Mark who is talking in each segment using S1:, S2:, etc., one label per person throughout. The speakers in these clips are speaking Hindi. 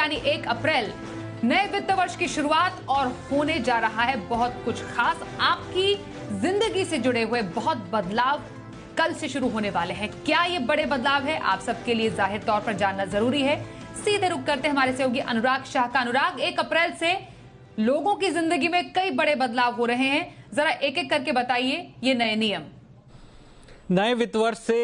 S1: यानी 1 अप्रैल नए वित्त वर्ष की शुरुआत और होने जा रहा है बहुत कुछ खास। आपकी जिंदगी से जुड़े हुए बहुत बदलाव कल से शुरू होने वाले हैं। क्या ये बड़े बदलाव है, आप सबके लिए जाहिर तौर पर जानना जरूरी है। सीधे रुक करते हैं हमारे सहयोगी अनुराग शाह का। अनुराग, 1 अप्रैल से लोगों की जिंदगी में कई बड़े बदलाव हो रहे हैं, जरा एक एक करके बताइए ये नए नियम।
S2: नए वित्त वर्ष से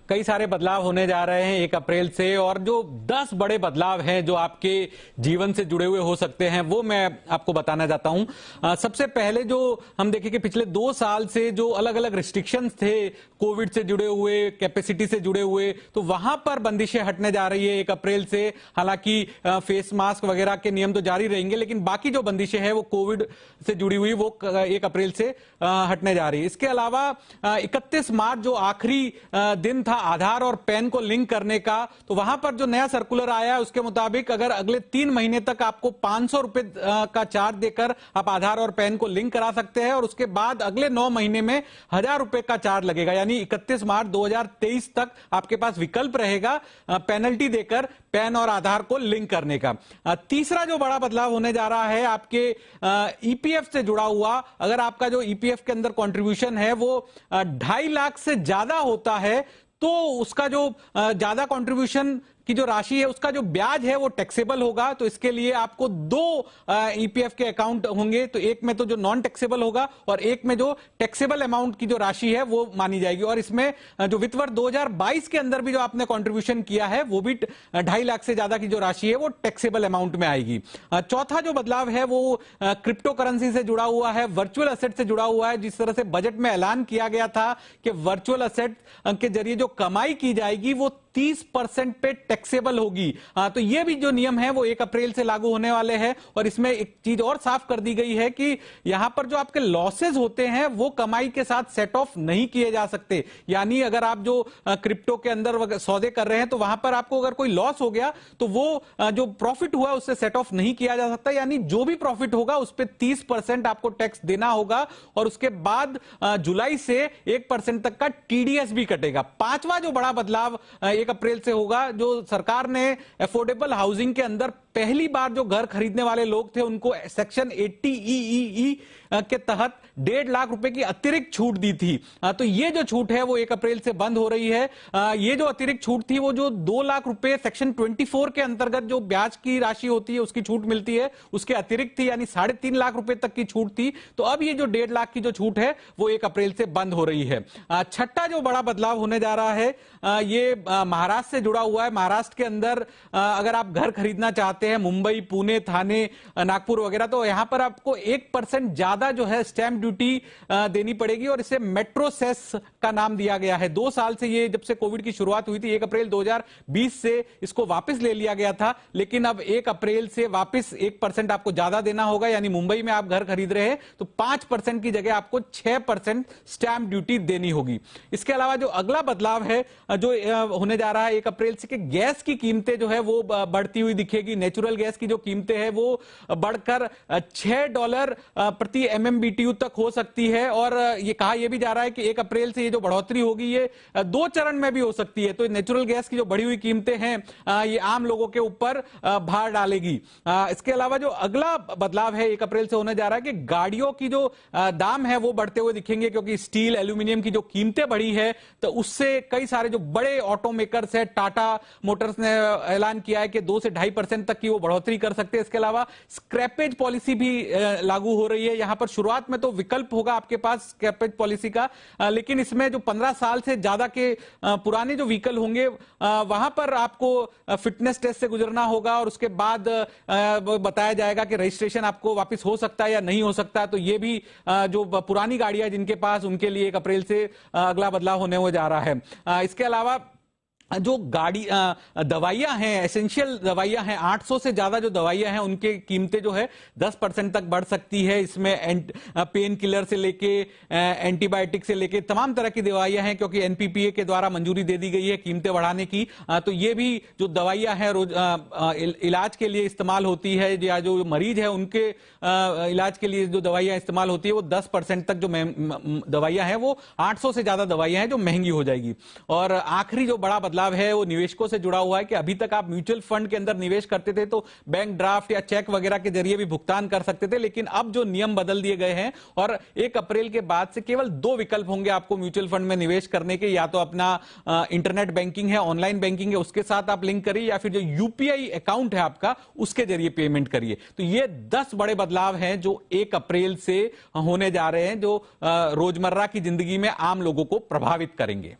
S2: कई सारे बदलाव होने जा रहे हैं 1 अप्रैल से, और जो 10 बड़े बदलाव हैं जो आपके जीवन से जुड़े हुए हो सकते हैं वो मैं आपको बताना चाहता हूं। सबसे पहले जो हम देखें कि पिछले 2 साल से जो अलग अलग रिस्ट्रिक्शंस थे कोविड से जुड़े हुए, कैपेसिटी से जुड़े हुए, तो वहां पर बंदिशें हटने जा रही है 1 अप्रैल से। हालांकि फेस मास्क वगैरह के नियम तो जारी रहेंगे, लेकिन बाकी जो बंदिशें हैं वो कोविड से जुड़ी हुई वो 1 अप्रैल से हटने जा रही है। इसके अलावा 31 मार्च जो आखिरी दिन था आधार और पैन को लिंक करने का, तो वहां पर जो नया सर्कुलर आया है उसके मुताबिक अगर अगले 3 महीने तक आपको 500 रुपए का चार्ज देकर आप आधार और पैन को लिंक करा सकते हैं, और उसके बाद अगले 9 महीने में 1000 रुपए का चार्ज लगेगा। यानी 31 मार्च 2023 तक आपके पास विकल्प रहेगा पेनल्टी देकर पैन और आधार को लिंक करने का। तीसरा जो बड़ा बदलाव होने जा रहा है आपके ईपीएफ से जुड़ा हुआ, अगर आपका जो ईपीएफ के अंदर कंट्रीब्यूशन है वो 2.5 लाख से ज्यादा होता है तो उसका जो ज्यादा कंट्रीब्यूशन की जो राशि है उसका जो ब्याज है वो टैक्सेबल होगा। तो इसके लिए आपको 2 ईपीएफ के अकाउंट होंगे, तो एक में तो जो नॉन टैक्सेबल होगा और एक में जो टैक्सेबल अमाउंट की जो राशि है वो मानी जाएगी। और इसमें जो वित्त वर्ष 2022 के अंदर भी जो आपने कंट्रीब्यूशन किया है वो भी 2.5 लाख से ज्यादा की जो राशि है वो टैक्सेबल अमाउंट में आएगी। चौथा जो बदलाव है वो क्रिप्टो करेंसी से जुड़ा हुआ है, वर्चुअल असेट से जुड़ा हुआ है। जिस तरह से बजट में ऐलान किया गया था कि वर्चुअल असेट के जरिए जो कमाई की जाएगी वो 30% पे टैक्सेबल होगी, तो ये भी जो नियम है वो 1 अप्रैल से लागू होने वाले हैं। और इसमें एक चीज और साफ कर दी गई है कि यहां पर जो आपके लॉसेस होते हैं वो कमाई के साथ सेट ऑफ नहीं किए जा सकते। यानी अगर आप जो क्रिप्टो के अंदर सौदे कर रहे हैं तो वहां पर आपको अगर कोई लॉस हो गया तो वो जो प्रॉफिट हुआ उससे सेट ऑफ नहीं किया जा सकता। यानी जो भी प्रॉफिट होगा उस पर 30% आपको टैक्स देना होगा, और उसके बाद जुलाई से 1% तक का टीडीएस भी कटेगा। पांचवा जो बड़ा बदलाव 1 अप्रैल से होगा, जो सरकार ने अफोर्डेबल हाउसिंग के अंदर पहली बार जो घर खरीदने वाले लोग थे उनको सेक्शन 80 के तहत 1.5 लाख रुपए की अतिरिक्त छूट दी थी। तो ये जो छूट है वो 1 अप्रैल से बंद हो रही है। ये जो अतिरिक्त छूट थी वो जो 2 लाख रुपए सेक्शन 24 के अंतर्गत जो ब्याज की राशि होती है उसकी छूट मिलती है उसके अतिरिक्त थी, यानी 3.5 लाख रुपए तक की छूट थी। तो अब ये जो 1.5 लाख की जो छूट है वो 1 अप्रैल से बंद हो रही है। छठा जो बड़ा बदलाव होने जा रहा है ये महाराष्ट्र से जुड़ा हुआ है। महाराष्ट्र के अंदर अगर आप घर खरीदना चाहते हैं, मुंबई, पुणे, थाने, नागपुर वगैरह, तो यहां पर आपको 1% ज्यादा जो है स्टैंप ड्यूटी देनी पड़ेगी, और इसे मेट्रो सेस का नाम दिया गया है। 2 साल से ये जब से कोविड की शुरुआत हुई थी 1 अप्रैल 2020 से इसको वापस ले लिया गया था, लेकिन अब 1 अप्रैल से वापस 1% आपको ज्यादा देना होगा। यानी मुंबई में आप घर खरीद रहे हैं तो 5% की जगह आपको 6% स्टैंप ड्यूटी देनी होगी। इसके अलावा जो अगला बदलाव है जो होने जा रहा है 1 अप्रैल से, कि गैस की कीमतें जो है वो बढ़ती हुई दिखेगी। नेचुरल गैस की जो कीमतें हैं वो बढ़कर $6 प्रति MMBTU तक हो सकती है, और ये कहा यह भी जा रहा है कि 1 अप्रैल से ये जो बढ़ोतरी होगी ये 2 चरण में भी हो सकती है। तो नेचुरल गैस की जो बढ़ी हुई कीमतें हैं ये आम लोगों के ऊपर भार डालेगी। इसके अलावा जो अगला बदलाव है 1 अप्रैल से होने जा रहा है कि गाड़ियों की जो दाम है वो बढ़ते हुए दिखेंगे, क्योंकि स्टील, एल्यूमिनियम की जो कीमतें बढ़ी है तो उससे कई सारे जो बड़े ऑटोमेकर्स है, टाटा मोटर्स ने ऐलान किया है कि 2 से 2.5% तक की वो बढ़ोतरी कर सकते हैं। इसके अलावा स्क्रैपेज पॉलिसी भी लागू हो रही है। यहां पर शुरुआत में तो विकल्प होगा आपके पास स्क्रैपेज पॉलिसी का, लेकिन इसमें जो 15 साल से ज्यादा के पुराने जो व्हीकल होंगे वहां पर आपको फिटनेस टेस्ट से गुजरना होगा, और उसके बाद बताया जाएगा कि रजिस्ट्रेशन आपको वापस हो सकता है या नहीं हो सकता है। तो ये भी जो पुरानी गाड़ियां जिनके पास, उनके लिए 1 अप्रैल से अगला बदलाव होने हो जा रहा है। इसके अलावा जो दवाइयां हैं, एसेंशियल दवाइयां हैं, 800 से ज्यादा जो दवाइयां हैं उनके कीमतें जो है 10% तक बढ़ सकती है। इसमें पेन किलर से लेके एंटीबायोटिक से लेके तमाम तरह की दवाइयां हैं, क्योंकि एनपीपीए के द्वारा मंजूरी दे दी गई है कीमतें बढ़ाने की। तो ये भी जो दवाइयां हैं रोज इलाज के लिए इस्तेमाल होती है, या जो मरीज है उनके इलाज के लिए जो दवाइयां इस्तेमाल होती है वो 10% तक जो दवाइयां हैं वो 800 से ज्यादा दवाइयां हैं जो महंगी हो जाएगी। और आखिरी जो बड़ा बदलाव बदलाव है वो निवेशकों से जुड़ा हुआ है कि अभी तक आप म्यूचुअल फंड के अंदर निवेश करते थे तो बैंक ड्राफ्ट या चेक वगैरह के जरिए भी भुगतान कर सकते थे, लेकिन अब जो नियम बदल दिए गए हैं और 1 अप्रैल के बाद से केवल 2 विकल्प होंगे आपको म्यूचुअल फंड में निवेश करने के, या तो अपना इंटरनेट बैंकिंग है, ऑनलाइन बैंकिंग है, उसके साथ आप लिंक करिए, या फिर जो यूपीआई अकाउंट है आपका उसके जरिए पेमेंट करिए। तो ये 10 बड़े बदलाव हैं जो 1 अप्रैल से होने जा रहे हैं, जो रोजमर्रा की जिंदगी में आम लोगों को प्रभावित करेंगे।